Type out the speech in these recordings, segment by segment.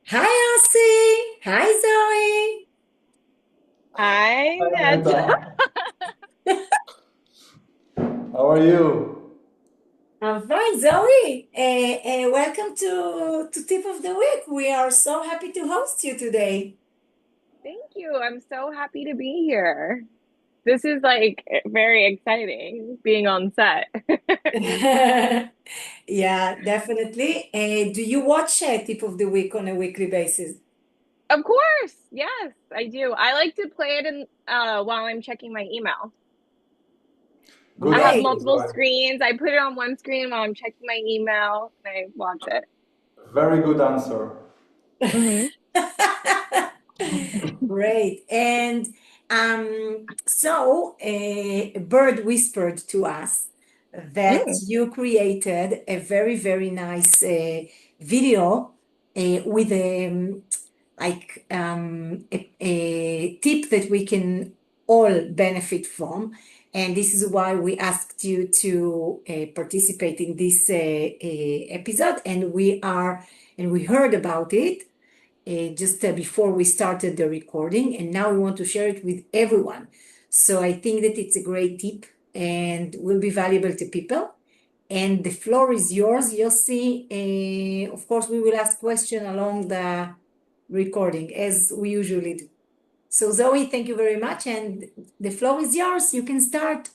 Hi, Elsie. Hi, Zoe. Hi, Hi, Ned. Aneta. How are you? I'm fine, Zoe. Welcome to Tip of the Week. We are so happy to host you today. Thank you. I'm so happy to be here. This is like very exciting being on set. Yeah, definitely. Do you watch Tip of the Week on a weekly basis? Of course. Yes, I do. I like to play it in while I'm checking my email. Good I have Great. answer, multiple Zoe. screens. I put it on one screen while I'm checking my email and I watch it. Very good answer. Hmm. Great. And Bird whispered to us that Mm. you created a very, very nice video with a tip that we can all benefit from. And this is why we asked you to participate in this episode. And we heard about it just before we started the recording, and now we want to share it with everyone. So I think that it's a great tip and will be valuable to people. And the floor is yours, Yossi. Of course, we will ask questions along the recording as we usually do. So Zoe, thank you very much, and the floor is yours. You can start.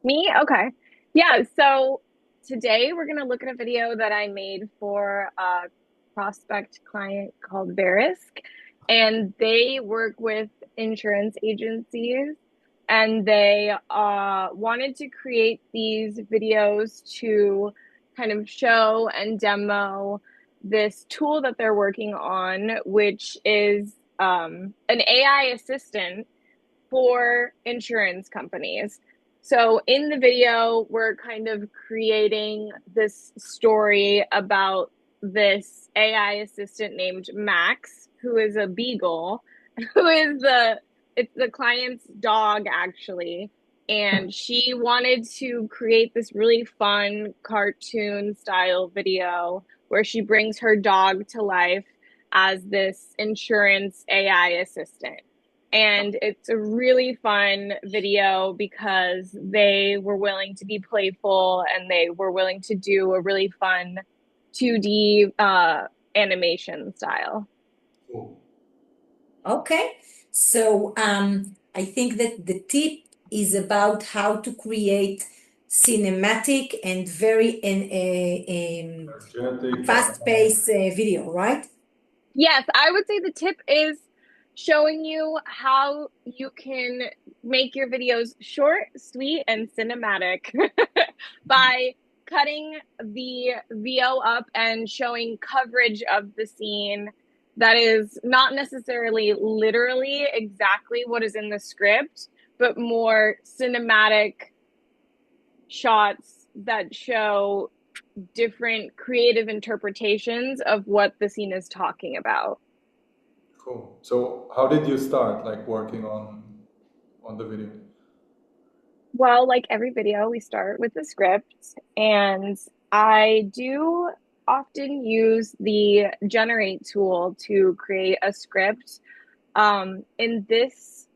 Me? Okay. Yeah, so today we're going to look at a video that I made for a prospect client called Verisk, and they work with insurance agencies, and they wanted to create these videos to kind of show and demo this tool that they're working on, which is an AI assistant for insurance companies. So in the video, we're kind of creating this story about this AI assistant named Max, who is a beagle, who is it's the client's dog actually. And she wanted to create this really fun cartoon style video where she brings her dog to life as this insurance AI assistant. And it's a really fun video because they were willing to be playful and they were willing to do a really fun 2D animation style. Cool. Okay. So I think that the tip is about how to create cinematic and very Energetic and fast-paced video, right? Yes, I would say the tip is showing you how you can make your videos short, sweet, and cinematic by cutting the VO up and showing coverage of the scene that is not necessarily literally exactly what is in the script, but more cinematic shots that show different creative interpretations of what the scene is talking about. cool. So, how did you start, like working on the video? Well, like every video, we start with the script, and I do often use the generate tool to create a script. In this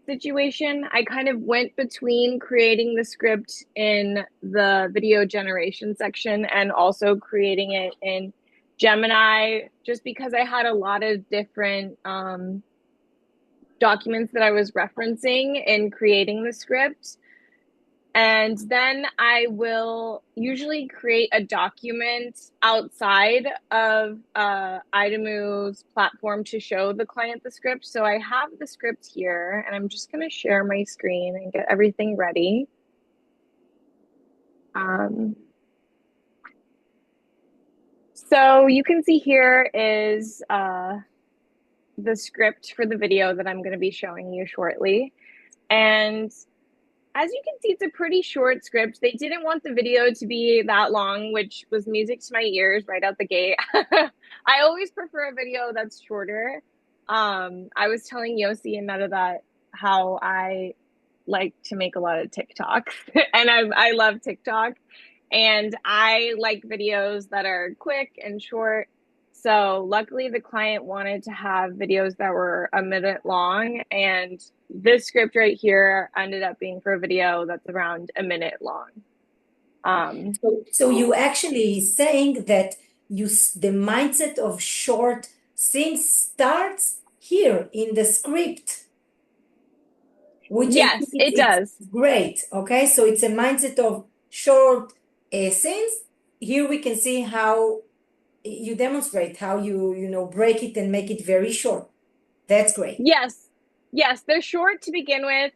situation, I kind of went between creating the script in the video generation section and also creating it in Gemini, just because I had a lot of different documents that I was referencing in creating the script. And then I will usually create a document outside of Idamove's platform to show the client the script. So I have the script here, and I'm just going to share my screen and get everything ready. Um, so you can see here is the script for the video that I'm going to be showing you shortly. And as you can see, it's a pretty short script. They didn't want the video to be that long, which was music to my ears right out the gate. I always prefer a video that's shorter. I was telling Yossi and Meta that how I like to make a lot of TikToks, and I love TikTok, and I like videos that are quick and short. So luckily the client wanted to have videos that were a minute long, and this script right here ended up being for a video that's around a minute long. So you actually saying that the mindset of short things starts here in the script, which I Yes, think it does. it's great. Okay, so it's a mindset of short things. Here we can see how you demonstrate how you break it and make it very short. That's great. Yes. Yes, they're short to begin with,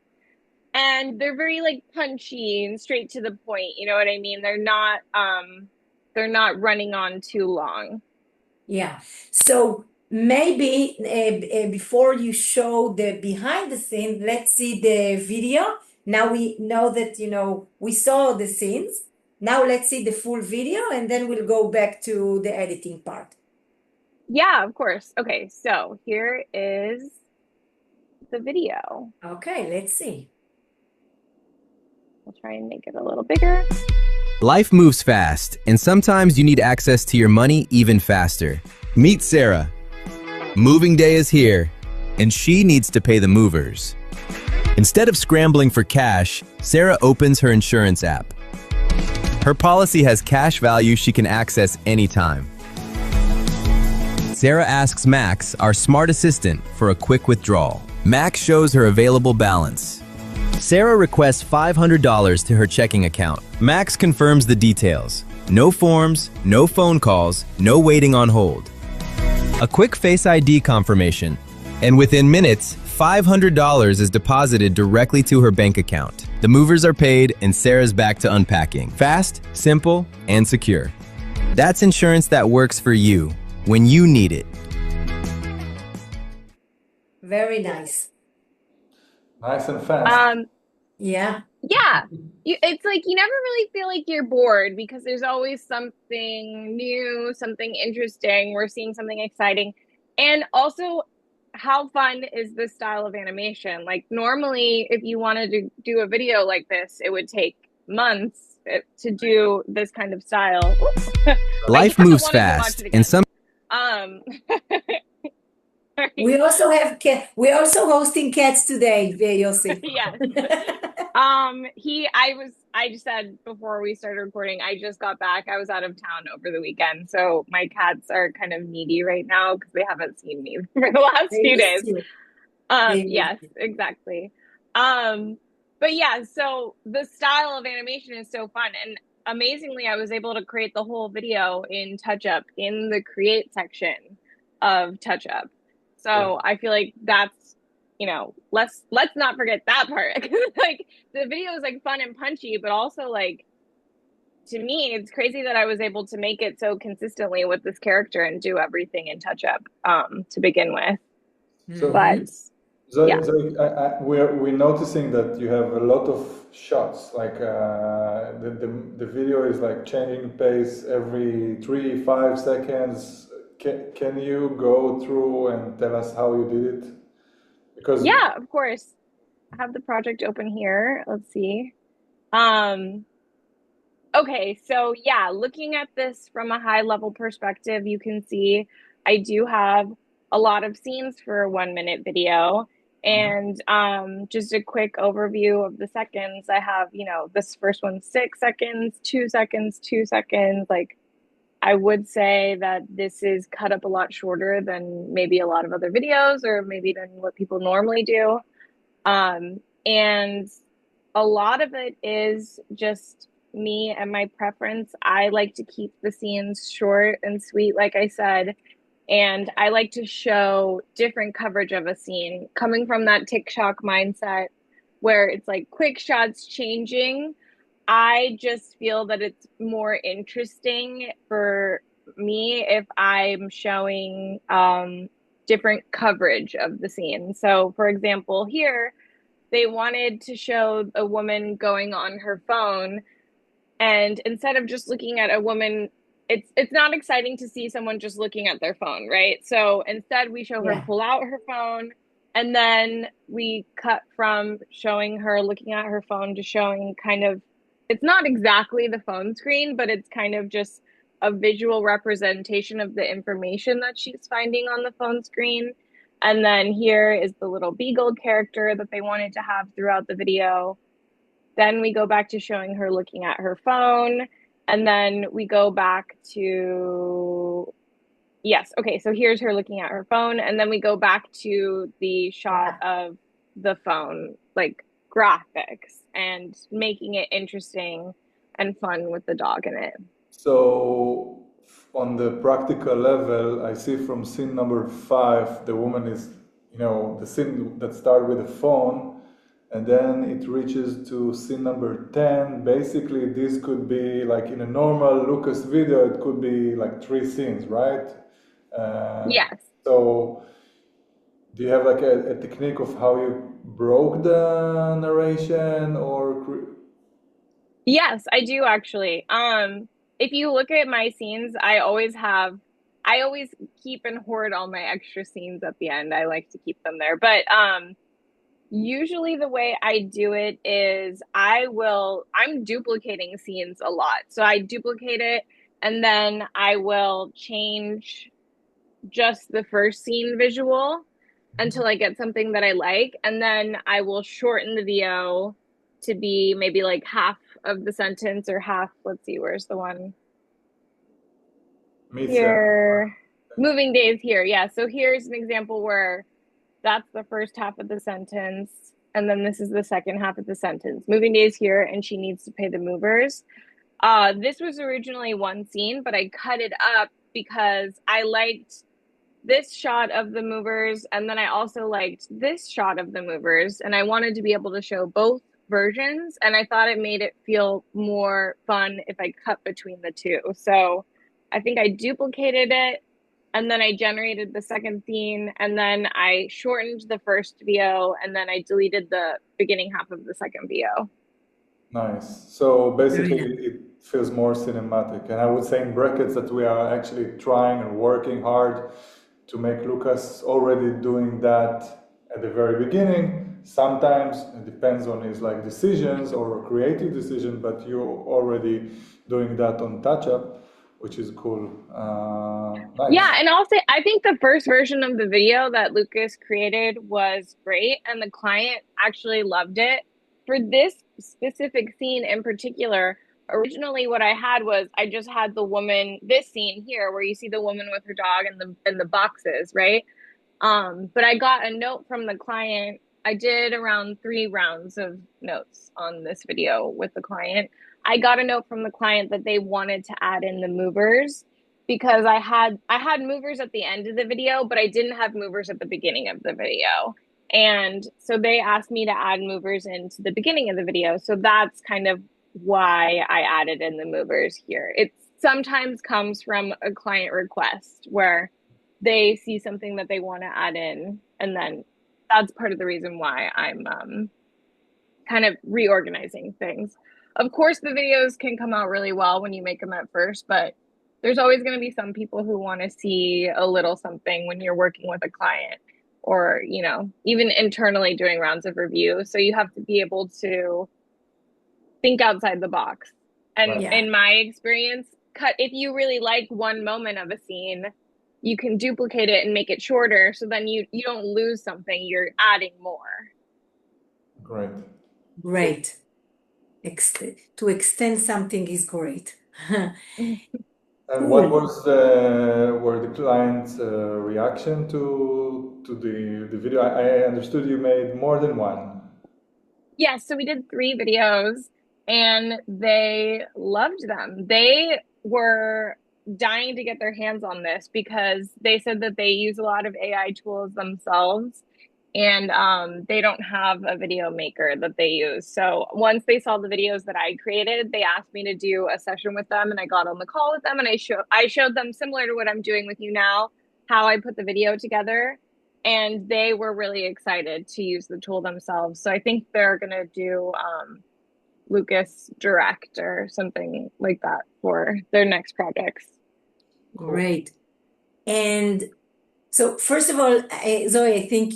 and they're very like punchy and straight to the point. You know what I mean? They're not running on too long. Yeah. So maybe before you show the behind the scene, let's see the video. Now we know that, we saw the scenes. Now let's see the full video and then we'll go back to the editing part. Yeah, of course. Okay, so here is the video. Okay, let's see. I'll try and make it a little bigger. Life moves fast, and sometimes you need access to your money even faster. Meet Sarah. Moving day is here, and she needs to pay the movers. Instead of scrambling for cash, Sarah opens her insurance app. Her policy has cash value she can access anytime. Sarah asks Max, our smart assistant, for a quick withdrawal. Max shows her available balance. Sarah requests $500 to her checking account. Max confirms the details. No forms, no phone calls, no waiting on hold. A quick Face ID confirmation, and within minutes, $500 is deposited directly to her bank account. The movers are paid and Sarah's back to unpacking. Fast, simple, and secure. That's insurance that works for you when you need it. Very nice. Nice and fast. Yeah. Yeah, it's like you never really feel like you're bored because there's always something new, something interesting. We're seeing something exciting. And also, how fun is this style of animation? Like, normally, if you wanted to do a video like this, it would take months to do this kind of style. Life moves fast, and some. We also have we're also hosting cats today, Yossi. Yes. I just said before we started recording, I just got back. I was out of town over the weekend, so my cats are kind of needy right now because they haven't seen me for the last few days. Yes, exactly. But yeah, so the style of animation is so fun, and amazingly, I was able to create the whole video in TouchUp in the create section of TouchUp. So I feel like that's, let's not forget that part. Like the video is like fun and punchy, but also like, to me, it's crazy that I was able to make it so consistently with this character and do everything in TouchUp to begin with. So we're noticing that you have a lot of shots. Like the video is like changing pace every 3-5 seconds. Can you go through and tell us how you did it? Because yeah, of course. I have the project open here. Let's see. Okay, so yeah, looking at this from a high level perspective, you can see I do have a lot of scenes for a 1-minute video. And just a quick overview of the seconds. I have, this first one 6 seconds, 2 seconds, 2 seconds. Like, I would say that this is cut up a lot shorter than maybe a lot of other videos or maybe than what people normally do. And a lot of it is just me and my preference. I like to keep the scenes short and sweet, like I said. And I like to show different coverage of a scene coming from that TikTok mindset where it's like quick shots changing. I just feel that it's more interesting for me if I'm showing different coverage of the scene. So, for example, here, they wanted to show a woman going on her phone. And instead of just looking at a woman, it's not exciting to see someone just looking at their phone, right? So instead, we show her pull out her phone. And then we cut from showing her looking at her phone to showing kind of, it's not exactly the phone screen, but it's kind of just a visual representation of the information that she's finding on the phone screen. And then here is the little beagle character that they wanted to have throughout the video. Then we go back to showing her looking at her phone. And then we go back to, yes, okay, so here's her looking at her phone. And then we go back to the shot of the phone, like graphics and making it interesting and fun with the dog in it. So on the practical level, I see from scene number 5, the woman is, the scene that started with the phone, and then it reaches to scene number 10. Basically, this could be like in a normal Lucas video, it could be like 3 scenes, right? Yes. So do you have like a technique of how you broke the narration or? Yes, I do actually. If you look at my scenes, I always keep and hoard all my extra scenes at the end. I like to keep them there. But usually the way I do it is I'm duplicating scenes a lot. So I duplicate it and then I will change just the first scene visual until I get something that I like. And then I will shorten the video to be maybe like half of the sentence or half, let's see, where's the one? Here. Moving days here. Yeah. So here's an example where that's the first half of the sentence. And then this is the second half of the sentence. Moving days here, and she needs to pay the movers. This was originally one scene, but I cut it up because I liked this shot of the movers, and then I also liked this shot of the movers, and I wanted to be able to show both versions, and I thought it made it feel more fun if I cut between the two. So I think I duplicated it, and then I generated the second scene, and then I shortened the first video, and then I deleted the beginning half of the second video. Nice. So basically it feels more cinematic. And I would say in brackets that we are actually trying and working hard to make Lucas already doing that at the very beginning. Sometimes it depends on his like decisions or creative decision, but you're already doing that on touch-up, which is cool. Nice. Yeah, and also I think the first version of the video that Lucas created was great, and the client actually loved it. For this specific scene in particular, originally what I had was I just had the woman, this scene here where you see the woman with her dog in the boxes, right? But I got a note from the client. I did around 3 rounds of notes on this video with the client. I got a note from the client that they wanted to add in the movers because I had movers at the end of the video, but I didn't have movers at the beginning of the video. And so they asked me to add movers into the beginning of the video. So that's kind of why I added in the movers here. It sometimes comes from a client request where they see something that they want to add in, and then that's part of the reason why I'm kind of reorganizing things. Of course, the videos can come out really well when you make them at first, but there's always going to be some people who want to see a little something when you're working with a client or, even internally doing rounds of review. So you have to be able to think outside the box. And in my experience, if you really like one moment of a scene, you can duplicate it and make it shorter. So then you don't lose something, you're adding more. Great. To extend something is great. And what were the client's reaction to the video? I understood you made more than one. Yes, so we did 3 videos and they loved them. They were dying to get their hands on this because they said that they use a lot of AI tools themselves, and they don't have a video maker that they use. So once they saw the videos that I created, they asked me to do a session with them, and I got on the call with them, and I showed them, similar to what I'm doing with you now, how I put the video together, and they were really excited to use the tool themselves. So I think they're gonna do Lucas Direct or something like that for their next projects. Great. And so first of all, Zoe, I think,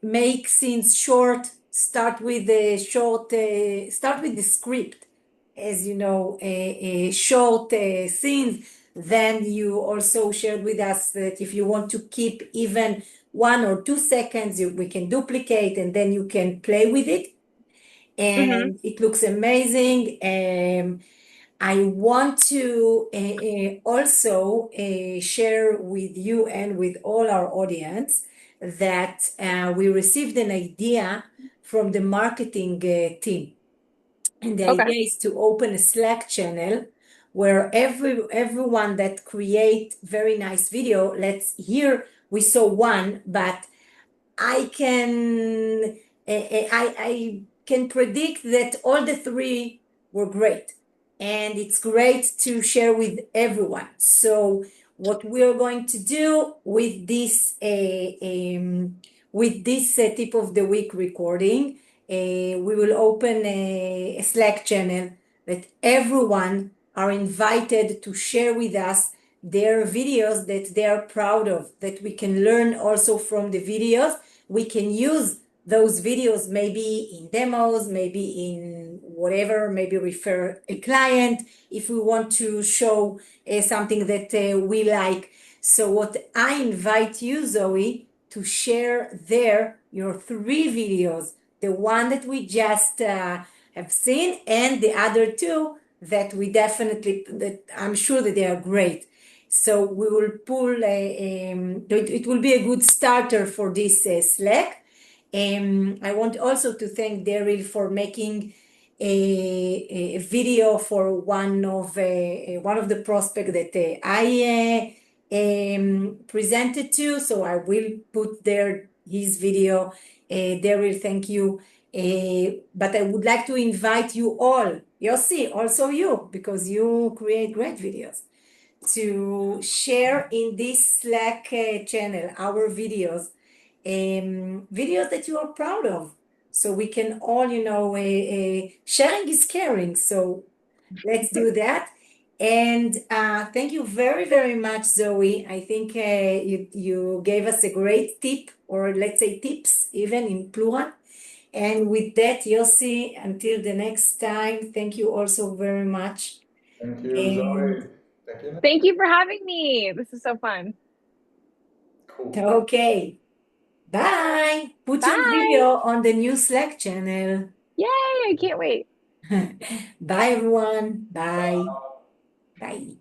make scenes short, start with the script as you know, short scenes. Then you also shared with us that if you want to keep even 1 or 2 seconds, we can duplicate and then you can play with it. And it looks amazing. I want to also share with you and with all our audience that we received an idea from the marketing team. And the Okay. idea is to open a Slack channel where everyone that create very nice video, here we saw one, but I can I can predict that all the three were great, and it's great to share with everyone. So what we are going to do with this tip of the week recording, we will open a Slack channel that everyone are invited to share with us their videos that they are proud of, that we can learn also from the videos. We can use those videos maybe in demos, maybe in whatever, maybe refer a client if we want to show something that we like. So what I invite you, Zoe, to share there your 3 videos, the one that we just have seen and the other 2 that I'm sure that they are great. So we will pull, it will be a good starter for this Slack. I want also to thank Daryl for making a video for one of the prospects that I presented to. So I will put there his video. Daryl, thank you. But I would like to invite you all, Yossi, also you, because you create great videos, to share in this Slack channel our videos, videos that you are proud of. So we can all, sharing is caring. So let's do that. And thank you very, very much, Zoe. I think you gave us a great tip, or let's say tips, even in plural. And with that, Yossi, until the next time, thank you also very much. Thank you, Zoe. Thank you. Thank you for having me. This is so fun. Cool. Okay. Bye. Put your Bye. video on the new Slack channel. Yay, I can't wait. Bye, everyone. Bye. Bye.